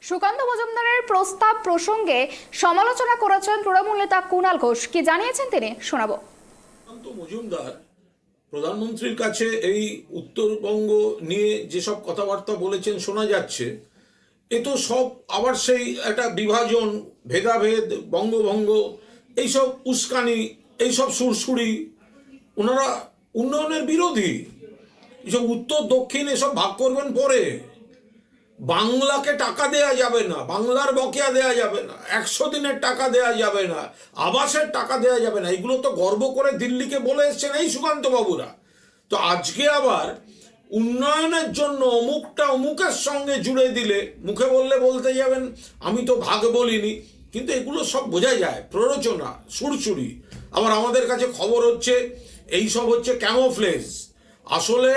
সুকান্ত মজুমদারের প্রস্তাব প্রসঙ্গে সমালোচনা করেছেন তৃণমূল নেতা কুণাল ঘোষ। কি জানিয়েছেন তিনি, শোনাবো। সুকান্ত মজুমদার প্রধানমন্ত্রীর কাছে এই উত্তরবঙ্গ নিয়ে যেসব কথাবার্তা বলেছেন শোনা যাচ্ছে, এ তো সব আবার সেই একটা বিভাজন, ভেদাভেদ, বঙ্গভঙ্গ, এইসব উস্কানি, এইসব সুরসুরি। ওনারা উন্নয়নের বিরোধী। এসব উত্তর দক্ষিণ এসব ভাগ করবেন পরে। বাংলাকে টাকা দেয়া যাবে না, বাংলার বকেয়া দেয়া যাবে না, 100 দিনের টাকা দেয়া যাবে না, আবাসের টাকা দেয়া যাবে না। এগুলো তো গর্ব করে দিল্লিকে বলে এসছেন এই সুকান্ত বাবুরা। তো আজকে আবার উন্নয়নের জন্য অমুকটা অমুকের সঙ্গে জুড়ে দিলে, মুখে বললে বলতে যাবেন আমি তো ভাগ বলিনি, কিন্তু এগুলো সব বোঝা যায় প্ররোচনা, সুরসুরি। আবার আমাদের কাছে খবর হচ্ছে এই সব হচ্ছে ক্যামোফ্লেজ। আসলে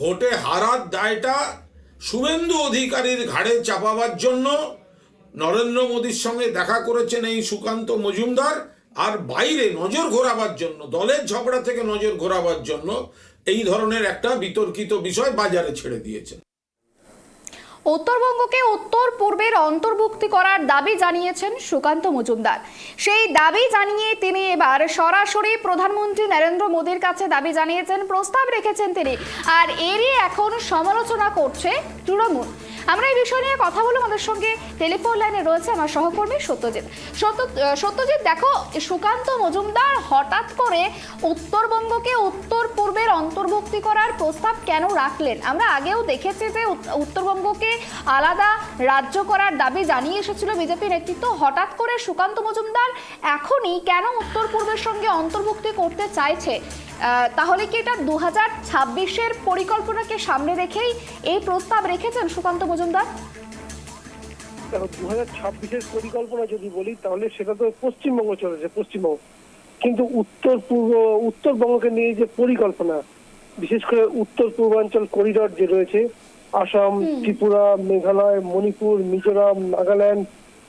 ভোটে হারার দায়টা শুভেন্দু অধিকারীর ঘাড়ে চাপাবার জন্য নরেন্দ্র মোদীর সঙ্গে দেখা করেছেন এই সুকান্ত মজুমদার, আর বাইরে নজর ঘোরাবার জন্য, দলের ঝগড়া থেকে নজর ঘোরাবার জন্য এই ধরনের একটা বিতর্কিত বিষয় বাজারে ছেড়ে দিয়েছেন। উত্তরবঙ্গকে উত্তর পূর্বের অন্তর্ভুক্তি করার দাবি জানিয়েছেন সুকান্ত মজুমদার। সেই দাবি জানিয়ে তিনি এবার সরাসরি প্রধানমন্ত্রী নরেন্দ্র মোদীর কাছে দাবি জানিয়েছেন, প্রস্তাব রেখেছেন তিনি। আর এরই এখন সমালোচনা করছে তৃণমূল। আমরা এই বিষয় নিয়ে কথা বলবো। আমাদের সঙ্গে টেলিফোন লাইনে রয়েছে আমার সহকর্মী সত্যজিৎ। সত্যজিৎ, দেখো, সুকান্ত মজুমদার হঠাৎ করে উত্তরবঙ্গকে উত্তর পূর্বের অন্তর্ভুক্তি করার প্রস্তাব কেন রাখলেন? আমরা আগেও দেখেছি যে উত্তরবঙ্গকে আলাদা রাজ্য করার দাবি জানিয়ে এসেছিল বিজেপি নেতৃত্ব। হঠাৎ করে সুকান্ত মজুমদার এখনই কেন উত্তর পূর্বের সঙ্গে অন্তর্ভুক্তি করতে চাইছে? তাহলে কি এটা 2026-এর পরিকল্পনাকে সামনে রেখেই এই প্রস্তাব রেখেছেন সুকান্ত মজুমদার? 2026-এর পরিকল্পনা যদি বলি তাহলে সেটা তো পশ্চিমবঙ্গ চলেছে, পশ্চিমবঙ্গ। কিন্তু উত্তরবঙ্গকে নিয়ে যে পরিকল্পনা, বিশেষ করে উত্তর পূর্বাঞ্চল করিডর যে রয়েছে, আসাম, ত্রিপুরা, মেঘালয়, মণিপুর, মিজোরাম, নাগাল্যান্ড,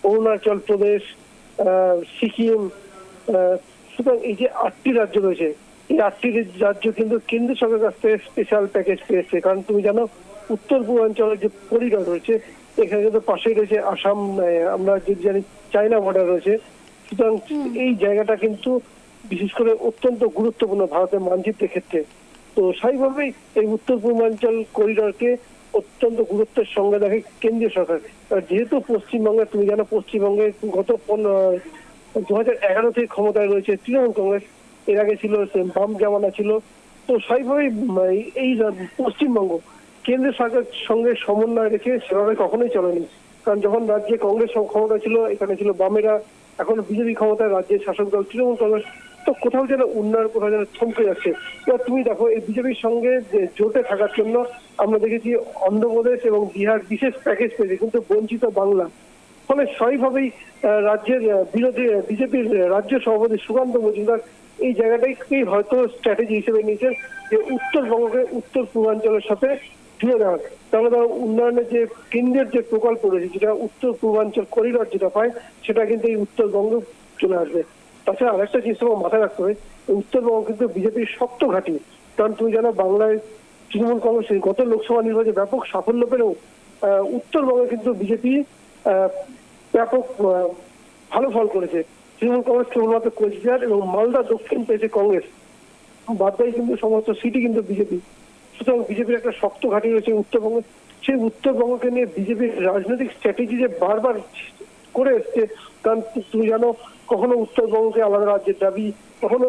অরুণাচল প্রদেশ, সিকিম, সুতরাং এই যে 8টি রাজ্য রয়েছে, এই 8টি রাজ্য কিন্তু কেন্দ্র সরকারের কাছ থেকে স্পেশাল প্যাকেজ পেয়েছে। কারণ তুমি জানো উত্তর পূর্বাঞ্চলের যে করিডর রয়েছে, এখানে কিন্তু পাশেই রয়েছে আসাম, আমরা যদি জানি চায়না বর্ডার রয়েছে। সুতরাং এই জায়গাটা কিন্তু বিশেষ করে অত্যন্ত গুরুত্বপূর্ণ ভারতের মানচিত্রের ক্ষেত্রে। তো স্বাভাবিকভাবেই এই উত্তর পূর্বাঞ্চল করিডরকে অত্যন্ত গুরুত্বের সঙ্গে দেখে কেন্দ্রীয় সরকার। যেহেতু পশ্চিমবঙ্গে, তুমি জানো পশ্চিমবঙ্গে গত 2011 থেকে ক্ষমতায় রয়েছে তৃণমূল কংগ্রেস, এর আগে ছিল বাম জামানা ছিল। তো স্বাভাবিকভাবেই এই পশ্চিমবঙ্গ কেন্দ্রীয় সরকারের সঙ্গে সমন্বয় রেখে সেভাবে কখনোই চলেনি। কারণ যখন রাজ্যে কংগ্রেস ক্ষমতা ছিল, এখানে ছিল বামেরা, এখন বিজেপি ক্ষমতায় রাজ্যের শাসক দল তৃণমূল কংগ্রেস। তো কোথাও যেন উন্নয়ন, কোথাও যেন থমকে যাচ্ছে। এবার তুমি দেখো এই বিজেপির সঙ্গে জোটে থাকার জন্য আমরা দেখেছি অন্ধ্রপ্রদেশ এবং বিহার বিশেষ প্যাকেজ পেয়েছে, কিন্তু বঞ্চিত বাংলা। ফলে স্বাভাবিকভাবেই রাজ্যের বিরোধী বিজেপির রাজ্য সভাপতি সুকান্ত মজুমদার এই জায়গাটাকেই হয়তো স্ট্র্যাটেজি হিসেবে নিয়েছেন যে উত্তরবঙ্গকে উত্তর পূর্বাঞ্চলের সাথে জুড়ে দেওয়া। তাহলে ধরো উন্নয়নের যে কেন্দ্রের যে প্রকল্প রয়েছে, যেটা উত্তর পূর্বাঞ্চল করিডর যেটা পায়, সেটা কিন্তু এই উত্তরবঙ্গে চলে আসবে। তাছাড়া আরেকটা জিনিস তোমার মাথায় রাখতে হবে, উত্তরবঙ্গ কিন্তু বিজেপির শক্ত ঘাঁটি। কারণ তুমি জানো বাংলায় তৃণমূল কংগ্রেস গত লোকসভা নির্বাচনে ব্যাপক সাফল্য পেলেও উত্তরবঙ্গে কিন্তু বিজেপি ব্যাপক ভালো ফল করেছে। তৃণমূল কংগ্রেস কেবলমাত্র কোচবিহার এবং মালদা দক্ষিণ পেয়েছে কংগ্রেস, বাদ বাকি কিন্তু সমস্ত সিটই কিন্তু বিজেপি। সুতরাং বিজেপির একটা শক্ত ঘাঁটি রয়েছে উত্তরবঙ্গে। সেই উত্তরবঙ্গকে নিয়ে বিজেপির রাজনৈতিক স্ট্র্যাটেজি যে বারবার করে এসছে। কারণ তুমি জানো কখনো উত্তরবঙ্গকে আলাদা রাজ্যের দাবি, কখনো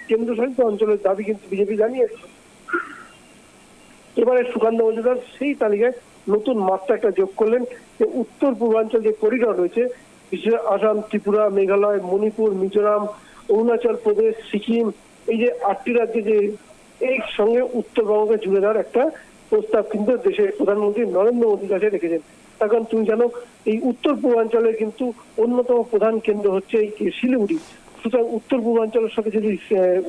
কেন্দ্রশাসিত অঞ্চলের দাবি কিন্তু বিজেপি জানিয়েছে। এবারে সুকান্ত মজুমদার সেই তালিকায় নতুন মাত্রা একটা যোগ করলেন যে উত্তর পূর্বাঞ্চল যে করিডর রয়েছে, বিশেষ আসাম, ত্রিপুরা, মেঘালয়, মণিপুর, মিজোরাম, অরুণাচল প্রদেশ, সিকিম, এই যে 8টি রাজ্যে যে এই সঙ্গে উত্তরবঙ্গকে জুড়ে দেওয়ার একটা প্রস্তাব কিন্তু দেশের প্রধানমন্ত্রী নরেন্দ্র মোদীর কাছে রেখেছেন। তার কারণ তুমি জানো এই উত্তর পূর্বাঞ্চলের কিন্তু অন্যতম প্রধান কেন্দ্র হচ্ছে এই শিলিগুড়ি। সুতরাং উত্তর পূর্বাঞ্চলের সাথে যদি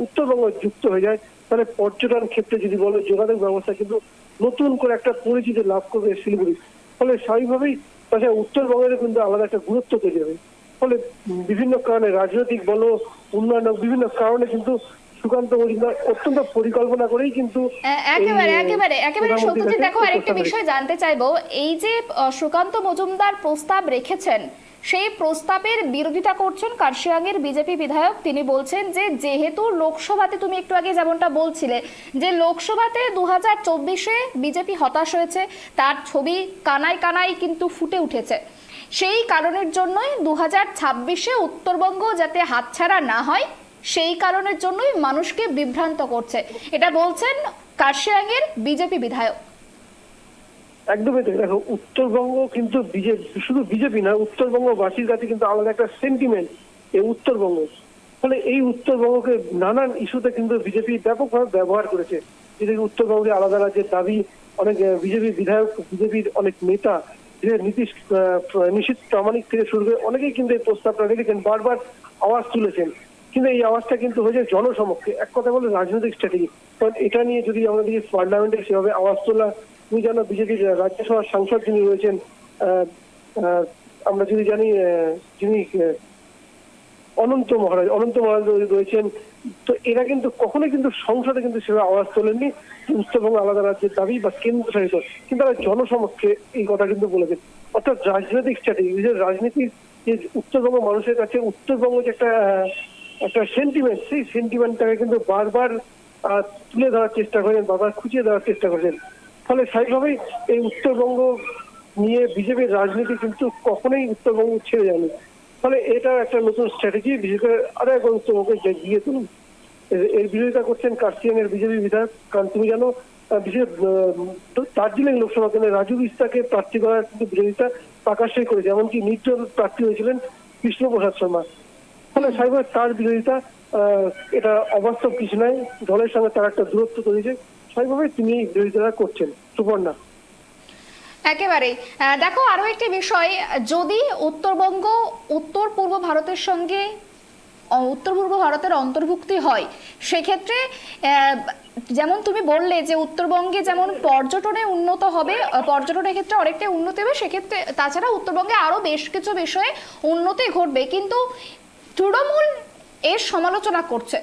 উত্তরবঙ্গ যুক্ত হয়ে যায়, তাহলে পর্যটন ক্ষেত্রে যদি বলো, যোগাযোগ ব্যবস্থা কিন্তু নতুন করে একটা পরিচিতি লাভ করবে শিলিগুড়ি। ফলে স্বাভাবিকভাবেই তাছাড়া উত্তরবঙ্গের কিন্তু আলাদা একটা গুরুত্ব তৈরি হবে। ফলে বিভিন্ন কারণে রাজনৈতিক বলো, উন্নয়ন, বিভিন্ন কারণে কিন্তু সুকান্ত মজুমদার অত্যন্ত পরিকল্পনা করেই কিন্তু একেবারে এই, একেবারে একেবারে প্রধানমন্ত্রীর সত্যজিৎ, কাছে দেখো আরেকটা প্রস্তাব বিষয় জানতে চাইবো, এই যে সুকান্ত মজুমদার প্রস্তাব রেখেছেন, সেই প্রস্তাবের বিরোধিতা করছেন কার্শিয়াঙের বিজেপি বিধায়ক। তিনি বলছেন যে যেহেতু লোকসভাতে, তুমি একটু আগে যেমনটা বলছিলে যে লোকসভাতে 2024-এ বিজেপি হতাশ হয়েছে, তার ছবি কানায় কানায় কিন্তু ফুটে উঠেছে, সেই কারণের জন্যই 2026-এ উত্তরবঙ্গ যাতে হাতছাড়া না হয় সেই কারণের জন্যই মানুষকে বিভ্রান্ত করছে, এটা বলছেন কার্শিয়াঙের বিজেপি বিধায়ক। একদমই তাই। দেখো, উত্তরবঙ্গ কিন্তু শুধু বিজেপি না, উত্তরবঙ্গবাসীর কাছে কিন্তু আলাদা একটা সেন্টিমেন্ট এই উত্তরবঙ্গ। ফলে এই উত্তরবঙ্গকে নানান ইস্যুতে কিন্তু বিজেপি ব্যাপকভাবে ব্যবহার করেছে। যেদিকে উত্তরবঙ্গে আলাদা রাজ্যের দাবি, অনেক বিজেপি বিধায়ক, বিজেপির অনেক নেতা, নিশীথ প্রামাণিক থেকে শুরু করে অনেকেই কিন্তু এই প্রস্তাবটা রেখেছেন, বারবার আওয়াজ তুলেছেন। কিন্তু এই আওয়াজটা কিন্তু হয়েছে জনসমক্ষে, এক কথা বলে রাজনৈতিক স্ট্র্যাটেজি। কারণ এটা নিয়ে যদি আমরা দেখি পার্লামেন্টে সেভাবে আওয়াজ তোলা, তুমি জানো বিজেপির রাজ্যসভার সাংসদ যিনি রয়েছেন, আমরা যদি জানি যিনি অনন্ত মহারাজ রয়েছেন, তো এরা কিন্তু কখনোই কিন্তু সংসদে কিন্তু সেভাবে আওয়াজ তোলেননি উত্তরবঙ্গ আলাদা রাজ্যের দাবি বা কেন্দ্রশাসিত, কিন্তু তারা জনসমক্ষে এই কথা কিন্তু বলেছেন। অর্থাৎ রাজনৈতিক স্ট্র্যাটেজি, রাজনীতির যে উত্তরবঙ্গ মানুষের কাছে উত্তরবঙ্গ যে একটা সেন্টিমেন্ট, সেই সেন্টিমেন্টটাকে কিন্তু বারবার তুলে ধরার চেষ্টা করেন, বারবার খুঁজিয়ে দেওয়ার চেষ্টা করেন। ফলে স্বাভাবিকভাবেই এই উত্তরবঙ্গ নিয়ে বিজেপির রাজনীতি কিন্তু কখনোই উত্তরবঙ্গ ছেড়ে যায়নি। ফলে এটা একটা নতুন স্ট্র্যাটেজি, বিশেষ করে আরো একবার উত্তরবঙ্গকে গিয়ে তুলুন। এর বিরোধিতা করছেন কার্শিয়াঙের বিজেপি বিধায়ক। কারণ তুমি জানো বিশেষ দার্জিলিং লোকসভা কেন্দ্রে রাজু বিস্তাকে প্রার্থী করার কিন্তু বিরোধিতা প্রকাশ্যই করেছে, এমনকি নির্দল প্রার্থী হয়েছিলেন কৃষ্ণপ্রসাদ শর্মা। ফলে স্বাভাবিক তার বিরোধিতা, এটা অবাস্তব কিছু নয়, দলের সঙ্গে তার একটা দূরত্ব তৈরি, স্বাভাবিকভাবে তিনি বিরোধিতা করছেন। সুপর্ণা, একেবারে দেখো আরো একটি বিষয়, যদি উত্তরবঙ্গ উত্তর পূর্ব ভারতের সঙ্গে উত্তর পূর্ব ভারতের অন্তর্ভুক্তি হয়, সেক্ষেত্রে যেমন তুমি বললে যে উত্তরবঙ্গে যেমন পর্যটনে উন্নত হবে, পর্যটনের ক্ষেত্রে অনেকটাই উন্নতি হবে, সেক্ষেত্রে তাছাড়া উত্তরবঙ্গে আরো বেশ কিছু বিষয়ে উন্নতি ঘটবে, কিন্তু তৃণমূল এর সমালোচনা করছে।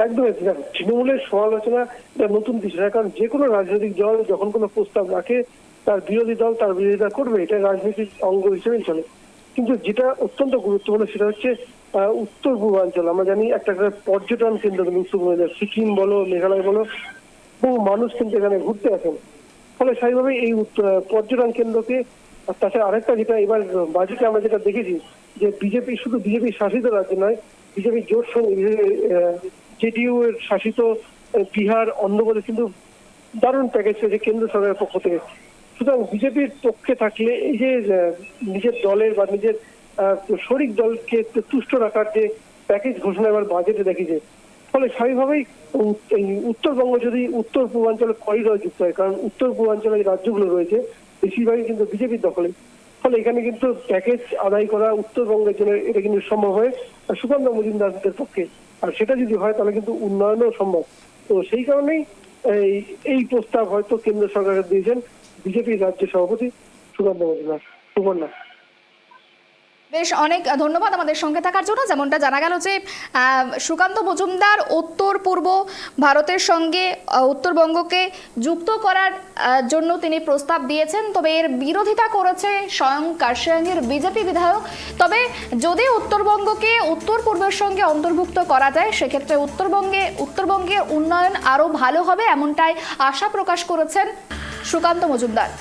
একদম তৃণমূলের সমালোচনা নতুন কিছু না, কারণ যে কোনো রাজনৈতিক দল যখন কোনো প্রস্তাব রাখে তার বিরোধী দল তার বিরোধিতা করবে, এটা রাজনীতির অঙ্গ হিসেবেই চলে। কিন্তু যেটা অত্যন্ত গুরুত্বপূর্ণ সেটা হচ্ছে উত্তর পূর্বাঞ্চল। আমরা জানি একটা পর্যটন কেন্দ্র, সিকিম বলো, মেঘালয় বলো, বহু মানুষ কিন্তু এখানে ঘুরতে আসেন। ফলে স্বাভাবিকভাবেই এই পর্যটন কেন্দ্রকে, তাছাড়া আরেকটা যেটা এবার বাজেটে আমরা যেটা দেখেছি যে বিজেপি, শুধু বিজেপি শাসিত রাজ্য নয়, বিজেপি জোট সঙ্গে জেডিইউ এর শাসিত বিহার, অন্ধ্রপ্রদেশ কিন্তু দারুণ প্যাকেজ পেয়েছে কেন্দ্র সরকারের পক্ষ থেকে। সুতরাং বিজেপির পক্ষে থাকলে এই যে নিজের দলের বা নিজের শরিক দলকে তুষ্ট রাখার যে প্যাকেজ ঘোষণা এবার বাজেটে দেখেছে, ফলে স্বাভাবিকভাবেই এই উত্তরবঙ্গ যদি উত্তর পূর্বাঞ্চলে করিডর যুক্ত হয়, কারণ উত্তর পূর্বাঞ্চলে যে রাজ্যগুলো রয়েছে বেশিরভাগই কিন্তু বিজেপির দখলে, ফলে এখানে কিন্তু প্যাকেজ আদায় করা উত্তরবঙ্গের জন্য এটা কিন্তু সম্ভব হয় সুকান্ত মজুমদারদের পক্ষে। আর সেটা যদি হয় তাহলে কিন্তু উন্নয়নও সম্ভব। তো সেই কারণেই এই প্রস্তাব হয়তো কেন্দ্র সরকার দিয়েছেন বিজেপির রাজ্য সভাপতি সুকান্ত মজুমদার। সুবর্ণা, বেশ অনেক ধন্যবাদ আমাদের সঙ্গে থাকার জন্য। যেমনটা জানা গেল যে সুকান্ত মজুমদার উত্তর পূর্ব ভারতের সঙ্গে উত্তরবঙ্গকে যুক্ত করার জন্য তিনি প্রস্তাব দিয়েছেন, তবে এর বিরোধিতা করেছে স্বয়ং কার্শিয়াঙের বিজেপি বিধায়ক। তবে যদি উত্তরবঙ্গকে উত্তর পূর্বের সঙ্গে অন্তর্ভুক্ত করা যায়, সেক্ষেত্রে উত্তরবঙ্গের উন্নয়ন আরও ভালো হবে, এমনটাই আশা প্রকাশ করেছেন সুকান্ত মজুমদার।